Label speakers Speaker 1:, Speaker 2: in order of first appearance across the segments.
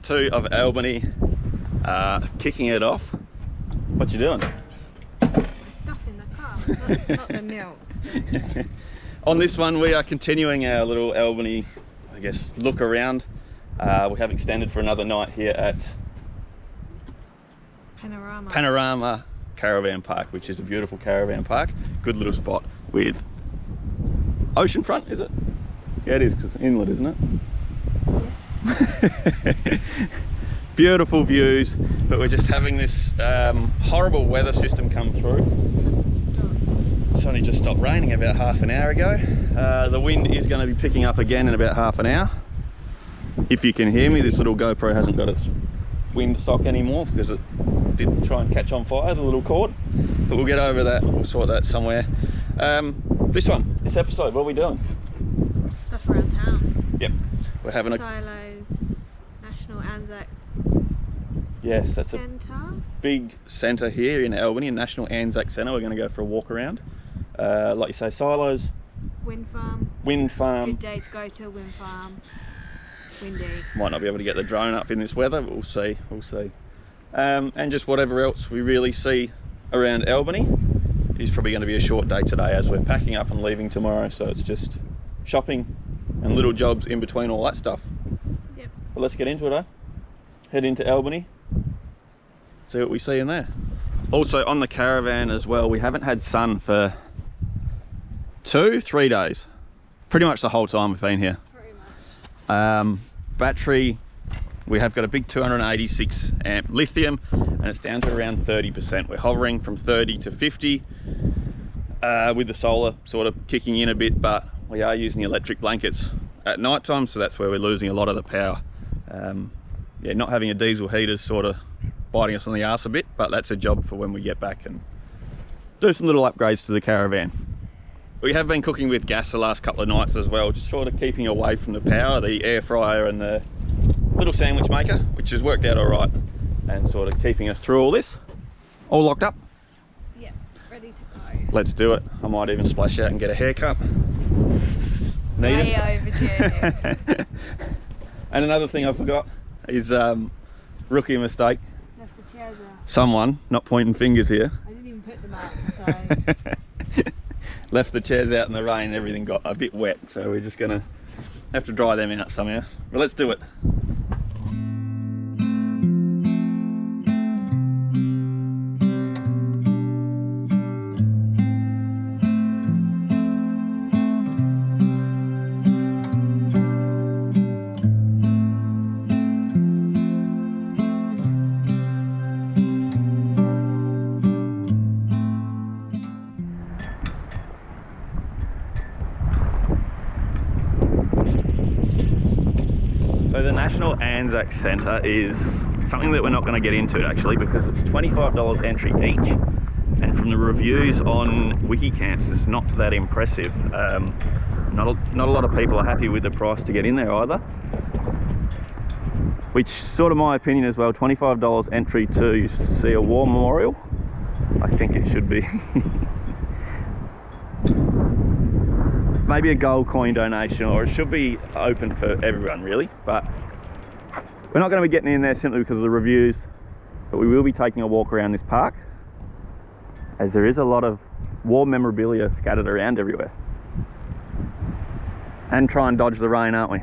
Speaker 1: 2 of Albany, kicking it off. What you doing?
Speaker 2: Stuff in the car, not the milk.
Speaker 1: On this one, we are continuing our little Albany, I guess, look around. We have extended for another night here at Panorama Caravan Park, which is a beautiful caravan park. Good little spot with oceanfront, is it? Yeah, it is, because it's inlet, isn't it?
Speaker 2: Yes.
Speaker 1: Beautiful views, but we're just having this horrible weather system come through. It's only just stopped raining about half an hour ago. The wind is going to be picking up again in about half an hour. If you can hear me, this little GoPro hasn't got its wind sock anymore because it did try and catch on fire, the little cord. But we'll get over that, we'll sort that somewhere. This episode, what are we doing?
Speaker 2: Stuff around town.
Speaker 1: Yep, we're having
Speaker 2: Silos, National Anzac.
Speaker 1: Yes, that's
Speaker 2: Centre.
Speaker 1: a big centre here in Albany, a National Anzac Centre. We're going to go for a walk around. Like you say, Silos.
Speaker 2: Windfarm.
Speaker 1: Windfarm.
Speaker 2: Good day to go to Windfarm. Windy.
Speaker 1: Might not be able to get the drone up in this weather, but we'll see, we'll see. And just whatever else we really see around Albany. It is probably going to be a short day today as we're packing up and leaving tomorrow, so it's just shopping and little jobs in between all that stuff.
Speaker 2: Yep.
Speaker 1: Well, let's get into it, eh? Head into Albany, see what we see in there. Also on the caravan as well, we haven't had sun for 2-3 days. Pretty much the whole time we've been here.
Speaker 2: Pretty much.
Speaker 1: Battery, we have got a big 286 amp lithium and it's down to around 30%. We're hovering from 30 to 50 with the solar sort of kicking in a bit, but we are using the electric blankets at night time, so that's where we're losing a lot of the power. Yeah, not having a diesel heater is sort of biting us on the arse a bit, but that's a job for when we get back and do some little upgrades to the caravan. We have been cooking with gas the last couple of nights as well, just sort of keeping away from the power, the air fryer and the little sandwich maker, which has worked out all right and sort of keeping us through all this. All locked up?
Speaker 2: Yep, ready to go.
Speaker 1: Let's do it. I might even splash out and get a haircut. Need
Speaker 2: Way
Speaker 1: it?
Speaker 2: overdue.
Speaker 1: And another thing I forgot is rookie mistake.
Speaker 2: Left the chairs out.
Speaker 1: Someone, not pointing fingers here,
Speaker 2: I didn't even put them out, so.
Speaker 1: left the chairs out in the rain, everything got a bit wet, so we're just gonna have to dry them out somehow. But let's do it. So the National Anzac Centre is something that we're not going to get into actually, because it's $25 entry each, and from the reviews on Wikicamps it's not that impressive. Not a lot of people are happy with the price to get in there either, which sort of my opinion as well. $25 entry to see a war memorial, I think it should be. Maybe a gold coin donation, or it should be open for everyone really, but we're not going to be getting in there simply because of the reviews. But we will be taking a walk around this park, as there is a lot of war memorabilia scattered around everywhere, and try and dodge the rain, aren't we?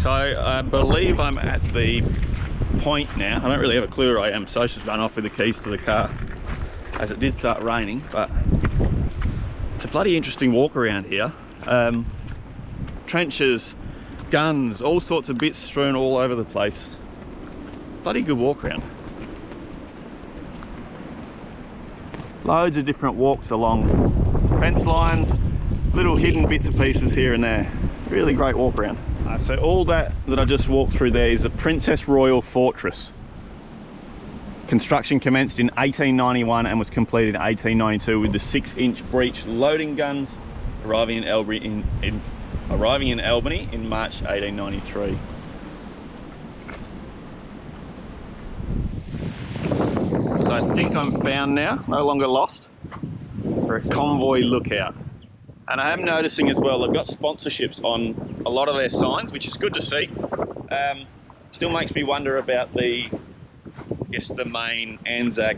Speaker 1: So I believe I'm at the point now. I don't really have a clue where I am, so I just run off with the keys to the car as it did start raining, but it's a bloody interesting walk around here. Trenches, guns, all sorts of bits strewn all over the place. Bloody good walk around. Loads of different walks along fence lines, little hidden bits and pieces here and there. Really great walk around. So all that I just walked through there is the Princess Royal Fortress. Construction commenced in 1891 and was completed in 1892 with the 6-inch breech loading guns arriving in Albany in March 1893. So I think I'm found now, no longer lost. We're at Convoy Lookout. And I am noticing as well, they've got sponsorships on a lot of their signs, which is good to see. Still makes me wonder about the main Anzac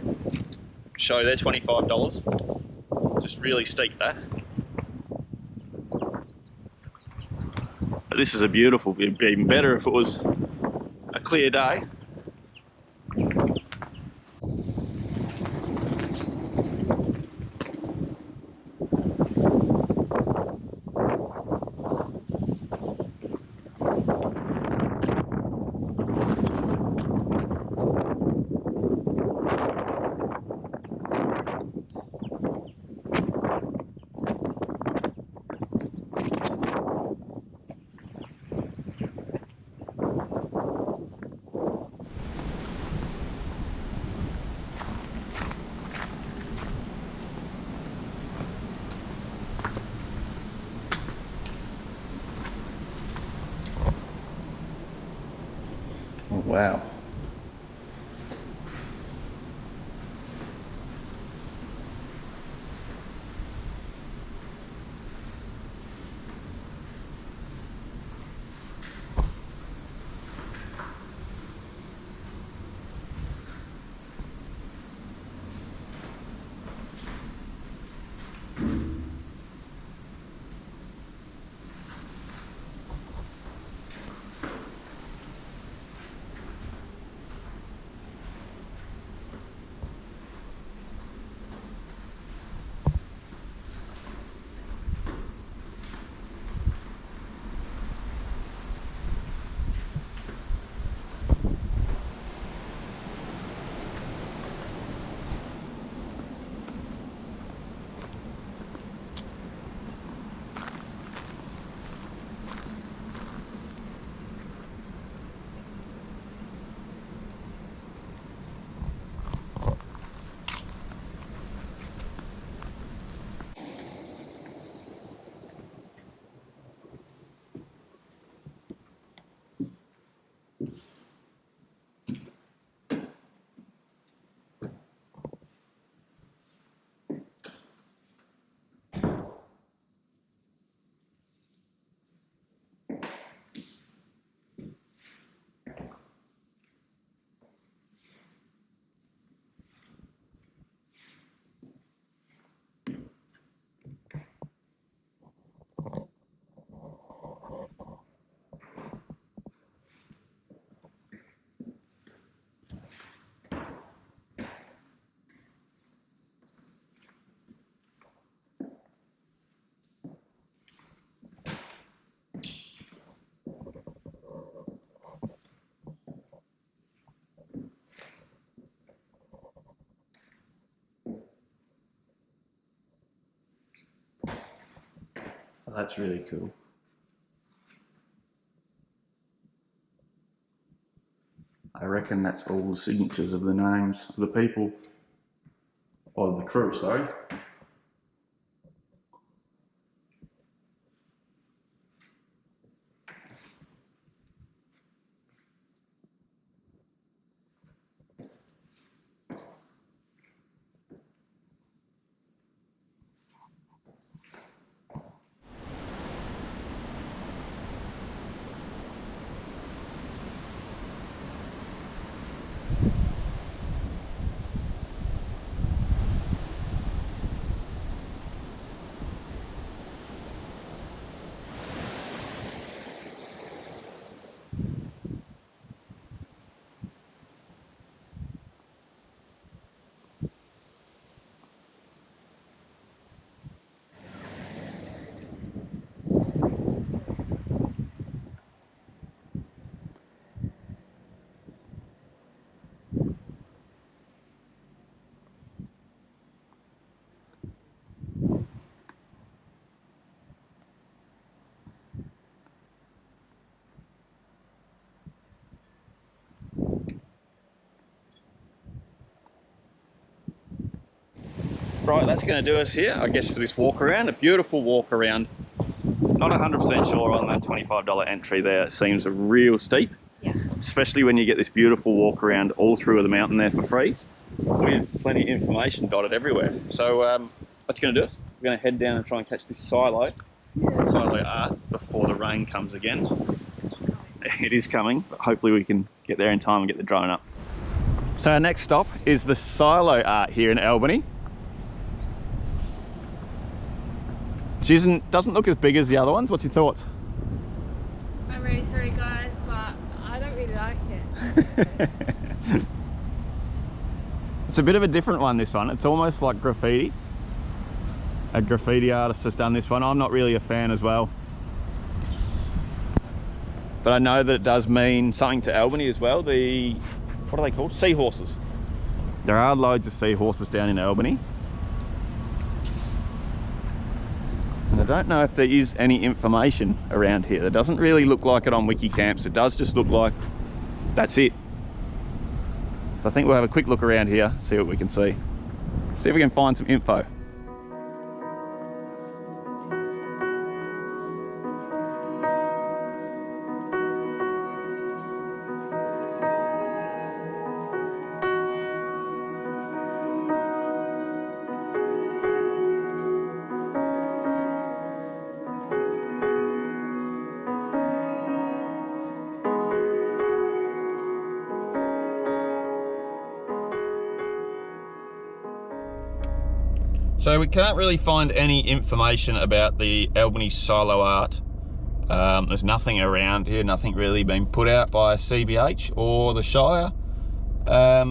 Speaker 1: show. They're $25. Just really steep that. But this is a beautiful view, even better if it was a clear day. Oh, wow. Oh, that's really cool. I reckon that's all the signatures of the names of the people, or the crew, sorry. Right, that's going to do us here, I guess, for this walk around. A beautiful walk around. Not 100% sure on that $25 entry there. It seems real steep.
Speaker 2: Yeah.
Speaker 1: Especially when you get this beautiful walk around all through the mountain there for free, with plenty of information dotted everywhere. So what's going to do it? We're going to head down and try and catch this silo art before the rain comes again. It is coming, but hopefully we can get there in time and get the drone up. So our next stop is the silo art here in Albany. Which doesn't look as big as the other ones. What's your thoughts?
Speaker 2: I'm really sorry guys, but I don't really like it.
Speaker 1: It's a bit of a different one, this one. It's almost like graffiti. A graffiti artist has done this one. I'm not really a fan as well. But I know that it does mean something to Albany as well. What are they called? Seahorses. There are loads of seahorses down in Albany. And I don't know if there is any information around here. It doesn't really look like it on Wikicamps. It does just look like that's it. So I think we'll have a quick look around here, see what we can see. See if we can find some info. So we can't really find any information about the Albany silo art. There's nothing around here, nothing really been put out by CBH or the Shire. Yeah,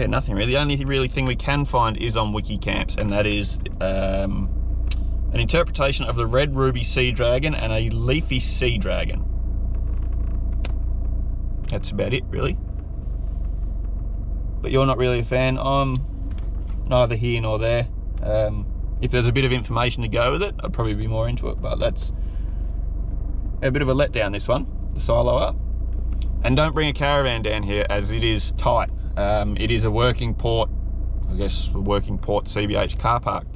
Speaker 1: nothing really. The only really thing we can find is on Wikicamps, and that is an interpretation of the red ruby sea dragon and a leafy sea dragon. That's about it, really. But you're not really a fan. I'm neither here nor there. If there's a bit of information to go with it, I'd probably be more into it, but that's a bit of a letdown, this one, the silo art. And don't bring a caravan down here, as it is tight. It is a working port, I guess, a working port CBH car park.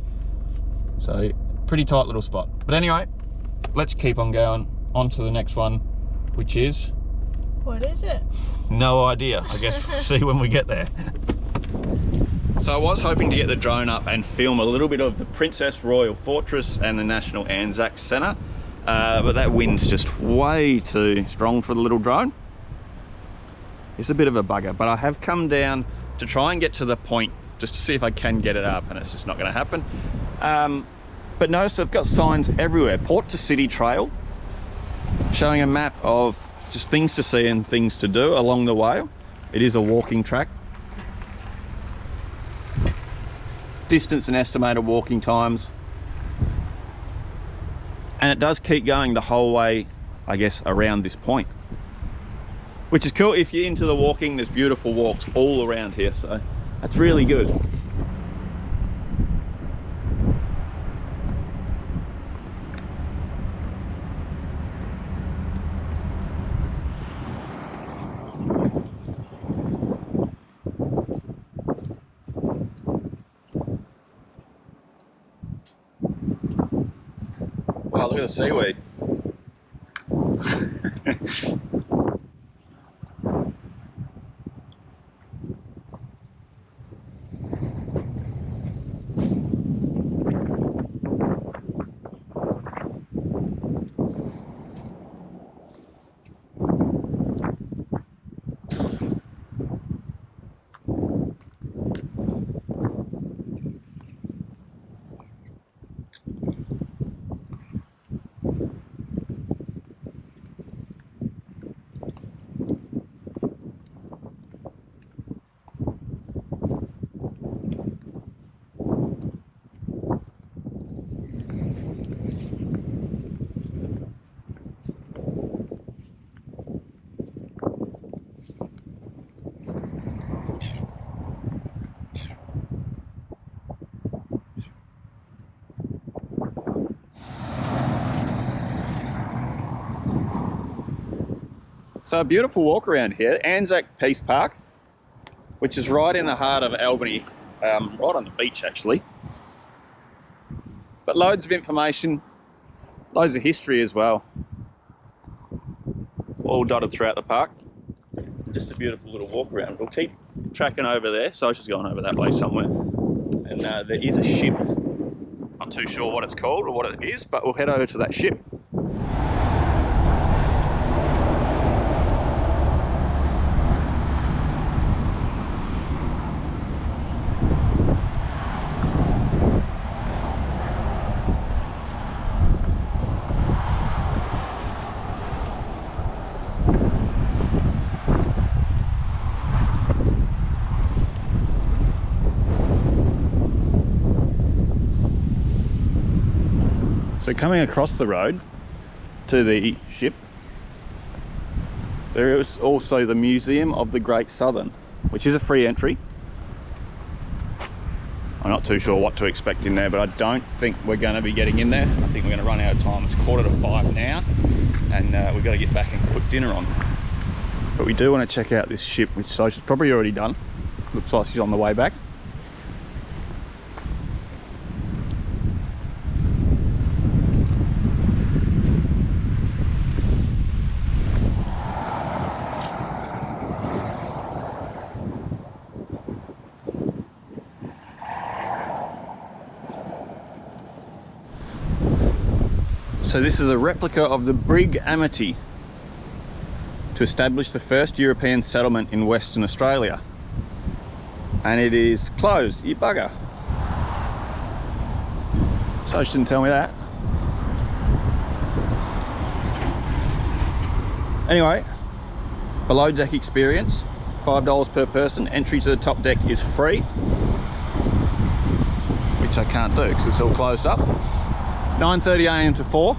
Speaker 1: So pretty tight little spot. But anyway, let's keep on going on to the next one, which is...
Speaker 2: What is it?
Speaker 1: No idea. I guess we'll see when we get there. So I was hoping to get the drone up and film a little bit of the Princess Royal Fortress and the National Anzac Centre, but that wind's just way too strong for the little drone. It's a bit of a bugger, but I have come down to try and get to the point just to see if I can get it up, and it's just not going to happen. But notice I've got signs everywhere. Port to City Trail, showing a map of just things to see and things to do along the way. It is a walking track. Distance and estimated walking times, and it does keep going the whole way, I guess, around this point, which is cool. If you're into the walking, there's beautiful walks all around here, so that's really good. Wow, look at the seaweed. So a beautiful walk around here, Anzac Peace Park, which is right in the heart of Albany. right on the beach actually. But loads of information, loads of history as well, all dotted throughout the park. Just a beautiful little walk around. We'll keep tracking over there. Social's going over that way somewhere. And there is a ship. Not too sure what it's called or what it is, but we'll head over to that ship. So coming across the road to the ship, there is also the Museum of the Great Southern, which is a free entry. I'm not too sure what to expect in there, but I don't think we're going to be getting in there. I think we're going to run out of time. It's 4:45 now, and we've got to get back and put dinner on. But we do want to check out this ship, which Social's probably already done. Looks like she's on the way back. So this is a replica of the brig Amity to establish the first European settlement in Western Australia. And it is closed, you bugger. So she didn't tell me that. Anyway, below deck experience, $5 per person. Entry to the top deck is free, which I can't do because it's all closed up. 9:30 AM to 4.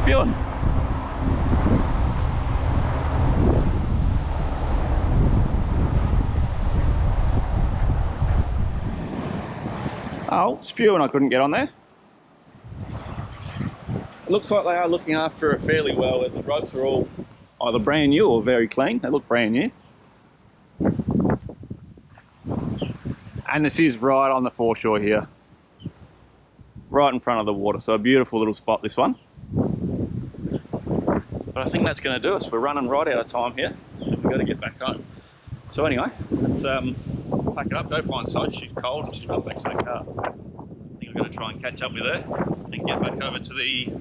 Speaker 1: Spewing. Oh, spewing, I couldn't get on there. It looks like they are looking after it fairly well, as the ropes are all either brand new or very clean. They look brand new. And this is right on the foreshore here, right in front of the water. So a beautiful little spot, this one. But I think that's going to do us. We're running right out of time here, and we've got to get back home. So anyway, let's pack it up, go find Soch. She's cold and she's run back to the car. I think I'm going to try and catch up with her and get back over to the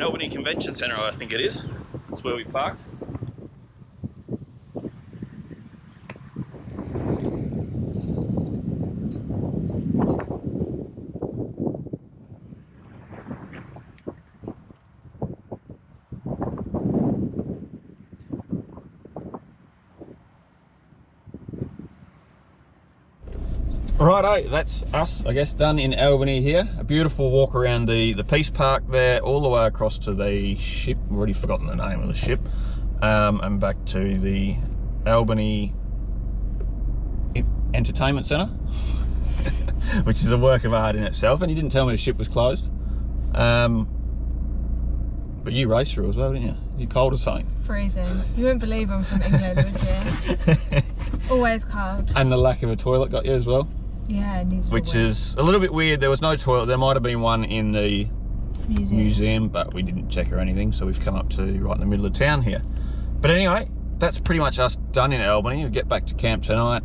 Speaker 1: Albany Convention Centre, I think it is. That's where we parked. Righto, that's us, I guess, done in Albany here. A beautiful walk around the Peace Park there, all the way across to the ship. I've already forgotten the name of the ship. And back to the Albany Entertainment Centre, which is a work of art in itself. And you didn't tell me the ship was closed. But you raced through as well, didn't you? You cold or something?
Speaker 2: Freezing. You wouldn't believe I'm from England, would you? Always cold. And
Speaker 1: the lack of a toilet got you as well?
Speaker 2: Yeah, I needed
Speaker 1: which is a little bit weird. There was no toilet. There might have been one in the museum, but we didn't check or anything, so we've come up to right in the middle of town here. But anyway, that's pretty much us done in Albany. We get back to camp tonight,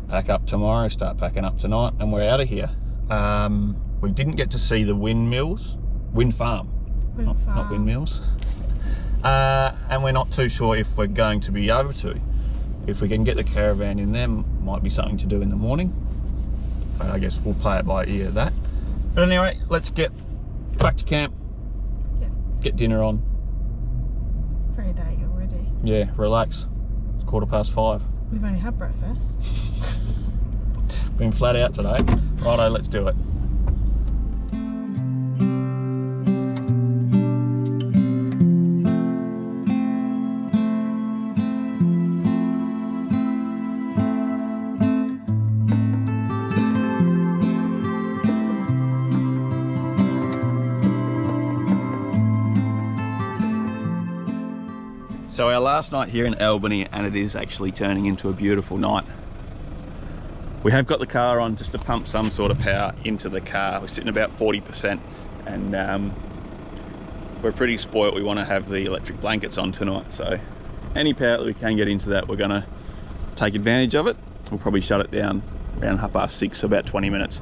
Speaker 1: pack up tomorrow, start packing up tonight, and we're out of here. We didn't get to see the wind farm, not windmills. And we're not too sure if we're going to be able to. If we can get the caravan in there, might be something to do in the morning. But I guess we'll play it by ear, that. But anyway, let's get back to camp.
Speaker 2: Yep.
Speaker 1: Get dinner on.
Speaker 2: For a day already.
Speaker 1: Yeah, relax. It's 5:15.
Speaker 2: We've only had breakfast.
Speaker 1: Been flat out today. Righto, let's do it. So our last night here in Albany, and it is actually turning into a beautiful night. We have got the car on just to pump some sort of power into the car. We're sitting about 40%, and we're pretty spoilt. We want to have the electric blankets on tonight, so any power that we can get into that, we're going to take advantage of it. We'll probably shut it down around 6:30, so about 20 minutes.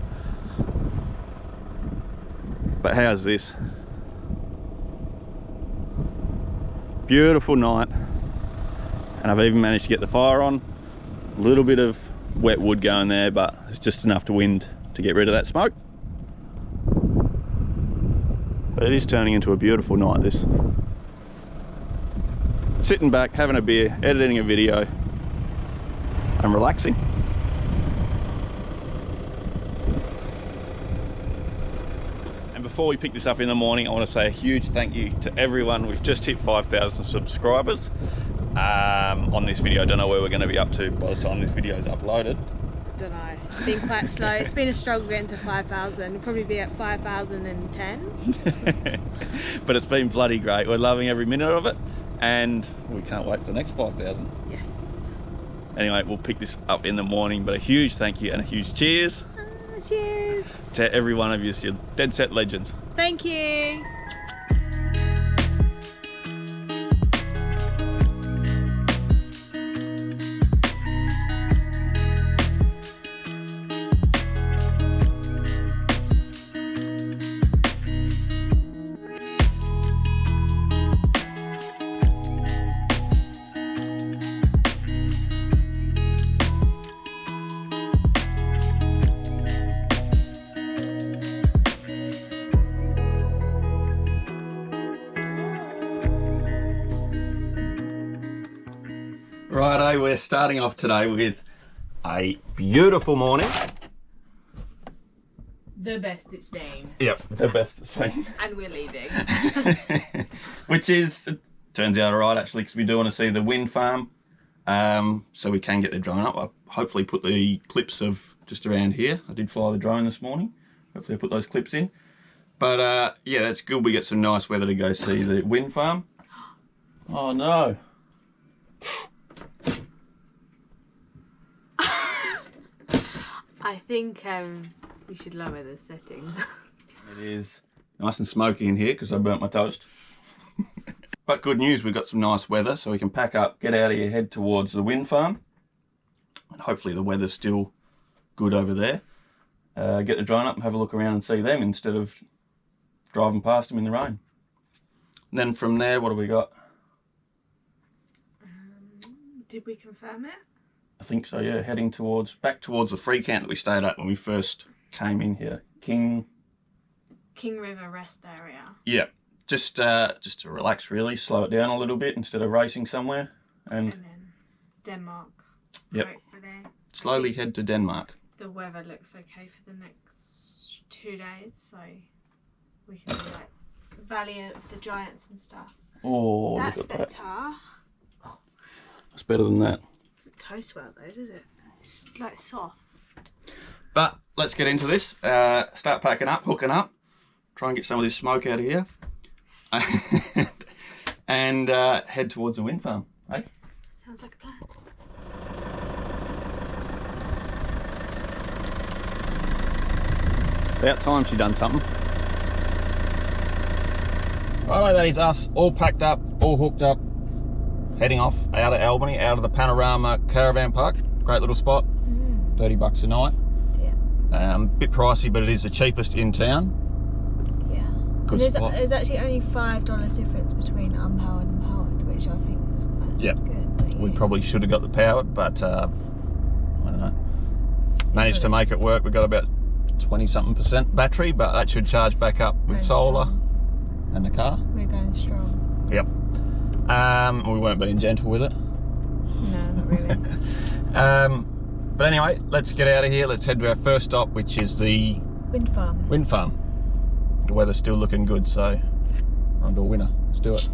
Speaker 1: But how's this? Beautiful night, and I've even managed to get the fire on. A little bit of wet wood going there, but it's just enough to wind to get rid of that smoke. But it is turning into a beautiful night, this. Sitting back, having a beer, editing a video, and relaxing. And before we pick this up in the morning, I want to say a huge thank you to everyone. We've just hit 5,000 subscribers on this video. I don't know where we're going to be up to by the time this video is uploaded.
Speaker 2: Don't know. It's been quite slow. It's been a struggle getting to 5,000. We'll probably be at 5,010.
Speaker 1: But it's been bloody great. We're loving every minute of it, and we can't wait for the next 5,000.
Speaker 2: Yes.
Speaker 1: Anyway, we'll pick this up in the morning, but a huge thank you and a huge cheers.
Speaker 2: Cheers.
Speaker 1: To every one of you. You're dead set legends.
Speaker 2: Thank you.
Speaker 1: Righto, we're starting off today with a beautiful morning.
Speaker 2: The best it's been.
Speaker 1: Yep, the best it's been.
Speaker 2: And we're leaving.
Speaker 1: Which is, it turns out alright actually, because we do want to see the wind farm. So we can get the drone up. I'll hopefully put the clips of just around here. I did fly the drone this morning. Hopefully I put those clips in. But yeah, that's good. We get some nice weather to go see the wind farm. Oh no.
Speaker 2: I think we should lower the setting.
Speaker 1: It is nice and smoky in here because I burnt my toast. But good news, we've got some nice weather, so we can pack up, get out of here, head towards the wind farm. And hopefully the weather's still good over there. Get the drone up and have a look around and see them instead of driving past them in the rain. And then from there, what have we got?
Speaker 2: Did we confirm it?
Speaker 1: I think so, yeah. Heading back towards the free camp that we stayed at when we first came in here. King
Speaker 2: River Rest Area.
Speaker 1: Yeah, just to relax really, slow it down a little bit instead of racing somewhere. And
Speaker 2: then Denmark.
Speaker 1: Yep.
Speaker 2: Right for there.
Speaker 1: Slowly head to Denmark.
Speaker 2: The weather looks okay for the next 2 days, so we can do like Valley of the Giants and stuff.
Speaker 1: Oh,
Speaker 2: that's
Speaker 1: look at
Speaker 2: better.
Speaker 1: That. That's better than that.
Speaker 2: Toast well though, does it? It's like soft.
Speaker 1: But let's get into this. Start packing up, hooking up, try and get some of this smoke out of here, and head towards the wind farm. Hey?
Speaker 2: Sounds like a plan.
Speaker 1: About time she done something. Righto, that is us, all packed up, all hooked up, heading off out of Albany, out of the Panorama Caravan Park. Great little spot, $30 a night.
Speaker 2: Yeah.
Speaker 1: Bit pricey, but it is the cheapest in town.
Speaker 2: Yeah.
Speaker 1: Good spot.
Speaker 2: There's actually only $5 difference between unpowered and powered, which I think is quite good.
Speaker 1: We probably should have got the powered, but I don't know. Managed to make it work. We got about 20-something% battery, but that should charge back up with solar and the car.
Speaker 2: We're going strong.
Speaker 1: Yep. We weren't being gentle with it.
Speaker 2: No, not really.
Speaker 1: But anyway, let's get out of here. Let's head to our first stop, which is the
Speaker 2: wind farm.
Speaker 1: Wind farm. The weather's still looking good, so we're on to a winner. Let's do it.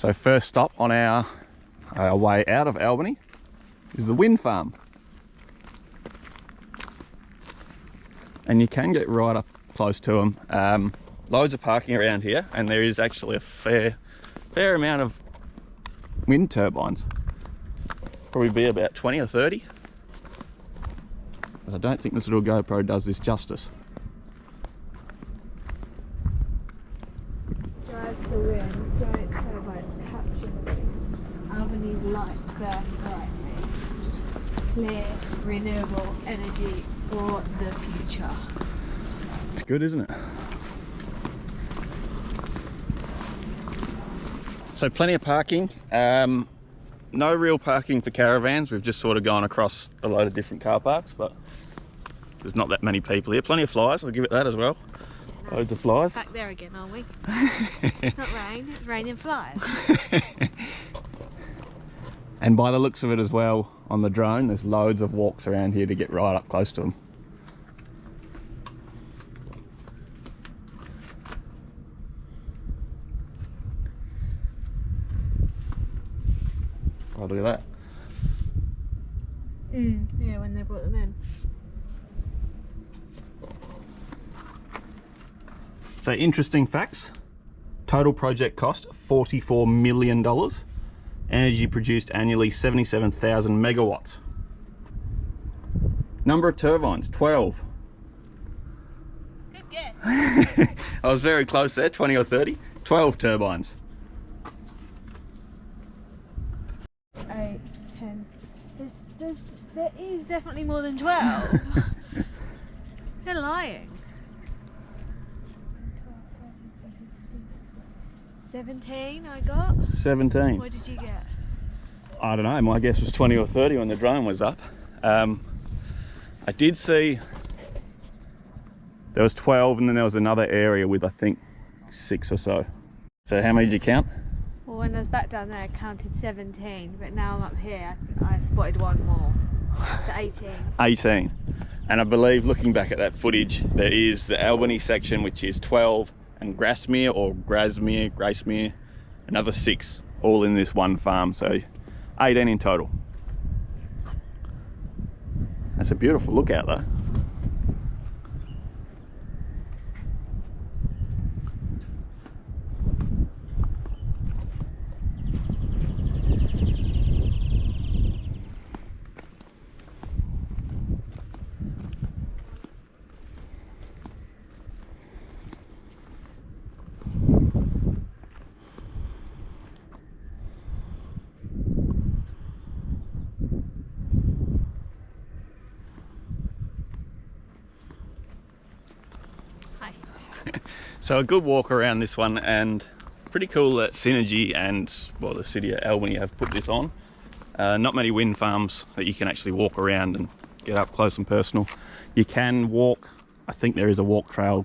Speaker 1: So first stop on our way out of Albany is the Windfarm. And you can get right up close to them. Loads of parking around here, and there is actually a fair amount of wind turbines. Probably be about 20 or 30. But I don't think this little GoPro does this justice.
Speaker 2: Drive to wind, giant turbines capturing Albany's lights burn brightly. Clear, renewable energy for the future.
Speaker 1: It's good, isn't it? So plenty of parking. No real parking for caravans. We've just sort of gone across a load of different car parks, but there's not that many people here. Plenty of flies, I'll give it that as well. Nice. Loads of flies.
Speaker 2: Back there again, are we? It's not rain, it's raining flies.
Speaker 1: And by the looks of it as well, on the drone, there's loads of walks around here to get right up close to them. Oh, look at that.
Speaker 2: Yeah, when they brought them in.
Speaker 1: So interesting facts. Total project cost $44 million. Energy produced annually 77,000 megawatts. Number of turbines, 12.
Speaker 2: Good guess.
Speaker 1: I was very close there, 20 or 30. 12 turbines.
Speaker 2: 8, 10. There is definitely more than 12. They're lying. 17 I got.
Speaker 1: 17.
Speaker 2: What did you get?
Speaker 1: I don't know, my guess was 20 or 30 when the drone was up. I did see there was 12, and then there was another area with I think 6 or so. So how many did you count?
Speaker 2: Well, when I was back down there I counted 17, but now I'm up here I spotted one more. So 18. 18.
Speaker 1: And I believe, looking back at that footage, there is the Albany section, which is 12, and Grasmere, another 6, all in this one farm, so 18 in total. That's a beautiful look out though. So a good walk around this one, and pretty cool that Synergy and, well, the city of Albany have put this on. Not many wind farms that you can actually walk around and get up close and personal. You can walk, I think there is a walk trail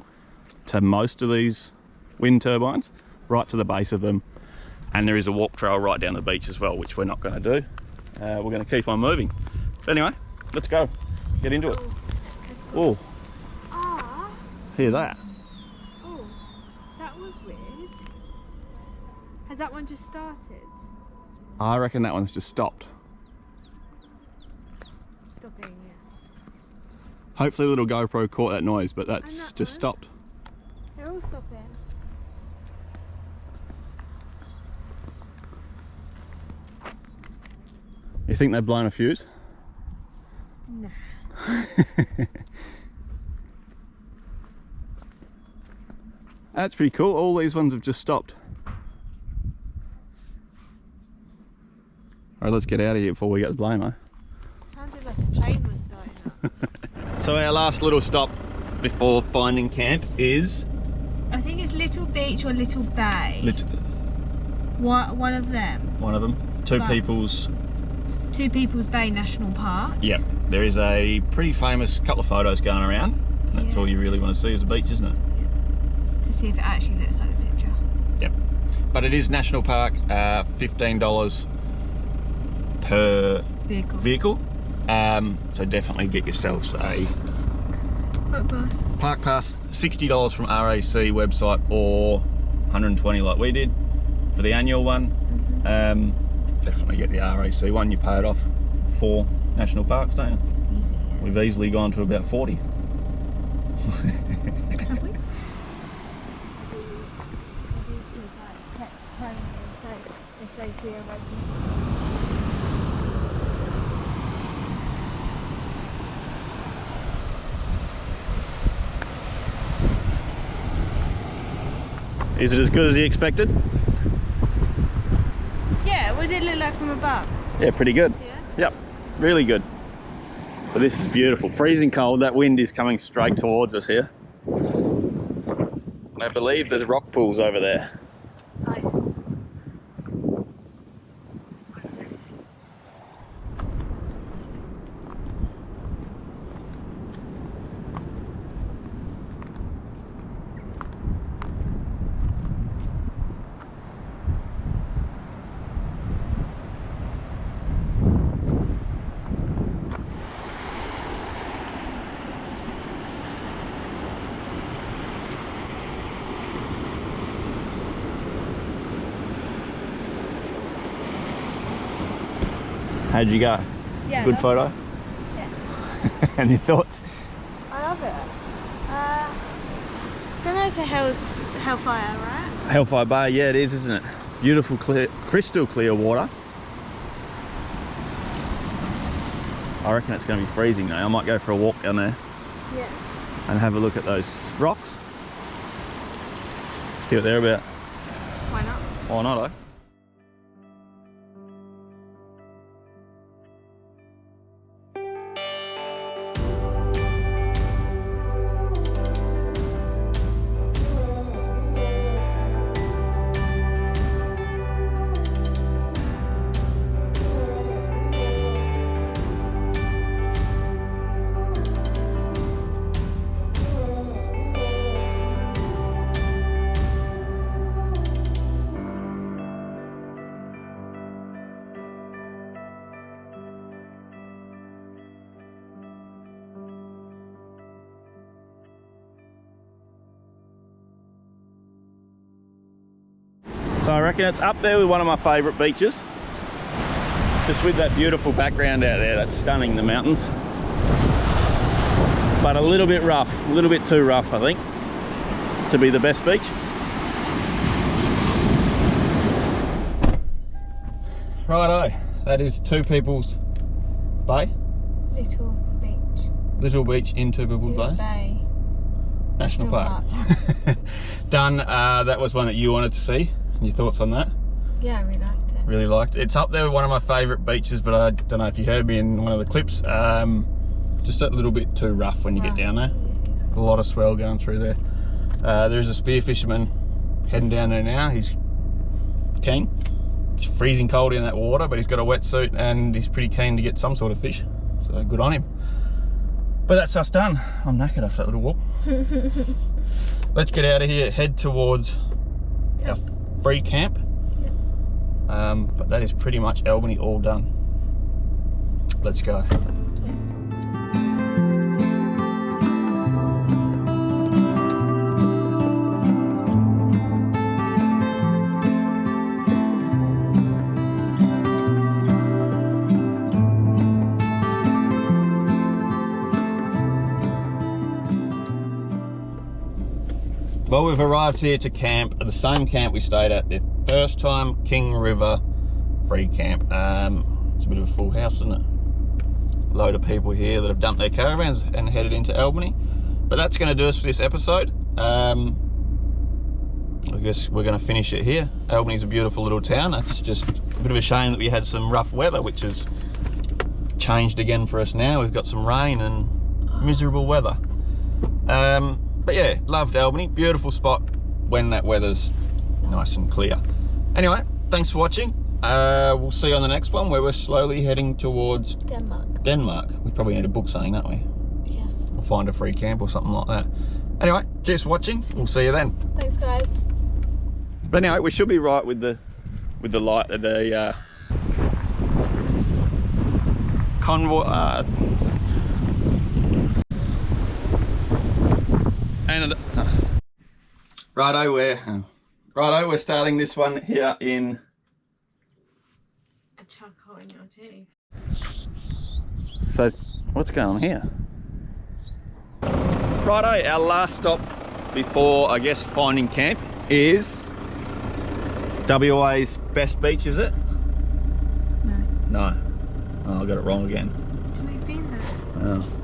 Speaker 1: to most of these wind turbines, right to the base of them, and there is a walk trail right down the beach as well, which we're not going to do. We're going to keep on moving. But anyway, let's go, get into it. Oh, hear that?
Speaker 2: Has that one just started?
Speaker 1: I reckon that one's just stopped.
Speaker 2: Stopping, yes.
Speaker 1: Hopefully a little GoPro caught that noise, but that's just stopped.
Speaker 2: They're all stopping.
Speaker 1: You think they've blown a fuse?
Speaker 2: Nah.
Speaker 1: That's pretty cool. All these ones have just stopped. Alright, let's get out of here before we get the blame, eh?
Speaker 2: Sounded like a plane was starting up.
Speaker 1: So our last little stop before finding camp is...
Speaker 2: I think it's Little Beach or Little Bay. One of them.
Speaker 1: One of them. Two People's
Speaker 2: Bay National Park.
Speaker 1: Yep. There is a pretty famous couple of photos going around. That's all you really want to see is the beach, isn't it?
Speaker 2: Yeah. To see if it actually looks like the picture.
Speaker 1: Yep. But it is National Park, $15 per vehicle. So definitely get yourselves a park pass. $60 from RAC website, or $120 like we did for the annual one. Definitely get the RAC one. You pay it off 4 national parks, don't you?
Speaker 2: Easy.
Speaker 1: We've easily gone to about 40.
Speaker 2: Have we? If they see a red.
Speaker 1: Is it as good as you expected?
Speaker 2: Yeah, what does it look like from above?
Speaker 1: Yeah, pretty good.
Speaker 2: Yeah?
Speaker 1: Yep, really good. But this is beautiful. Freezing cold. That wind is coming straight towards us here. And I believe there's rock pools over there.
Speaker 2: Hi.
Speaker 1: How'd you go?
Speaker 2: Yeah.
Speaker 1: Good photo?
Speaker 2: Yeah.
Speaker 1: And your thoughts?
Speaker 2: I love it. Similar to Hellfire, right?
Speaker 1: Hellfire Bay, yeah it is, isn't it? Beautiful, clear, crystal clear water. I reckon it's going to be freezing though. I might go for a walk down there.
Speaker 2: Yeah.
Speaker 1: And have a look at those rocks. See what they're about.
Speaker 2: Why not?
Speaker 1: Why not, eh? So I reckon it's up there with one of my favourite beaches. Just with that beautiful background out there, that's stunning, the mountains. But a little bit rough, a little bit too rough I think, to be the best beach. Righto, that is Two People's Bay.
Speaker 2: Little beach.
Speaker 1: Little beach in Two People's Bay. National Park. Done. That was one that you wanted to see. Your thoughts on that?
Speaker 2: Yeah, I really liked it.
Speaker 1: Really liked it. It's up there with one of my favourite beaches, but I don't know if you heard me in one of the clips. Just a little bit too rough when you get down there. A lot of swell going through there. There's a spear fisherman heading down there now. He's keen. It's freezing cold in that water, but he's got a wetsuit and he's pretty keen to get some sort of fish. So good on him. But that's us done. I'm knackered after that little walk. Let's get out of here, head towards our free camp. But that is pretty much Albany all done. Let's go. Well, we've arrived here to camp at the same camp we stayed at the first time, King River Free Camp. It's a bit of a full house, isn't it? Load of people here that have dumped their caravans and headed into Albany. But that's going to do us for this episode. I guess we're going to finish it here. Albany's a beautiful little town. It's just a bit of a shame that we had some rough weather, which has changed again for us now. We've got some rain and miserable weather. But yeah, loved Albany. Beautiful spot when that weather's nice and clear. Anyway, thanks for watching. We'll see you on the next one where we're slowly heading towards Denmark. We probably need to book something, don't we?
Speaker 2: Yes.
Speaker 1: Or find a free camp or something like that. Anyway, cheers for watching. We'll see you then.
Speaker 2: Thanks, guys.
Speaker 1: But anyway, we should be right with the light, the convoy. And righto, we're starting this one here in
Speaker 2: charcoal in your teeth.
Speaker 1: So, what's going on here? Righto, our last stop before, I guess, finding camp is WA's best beach, is it?
Speaker 2: No.
Speaker 1: No. Oh, I got it wrong again.
Speaker 2: We've been there.
Speaker 1: Oh.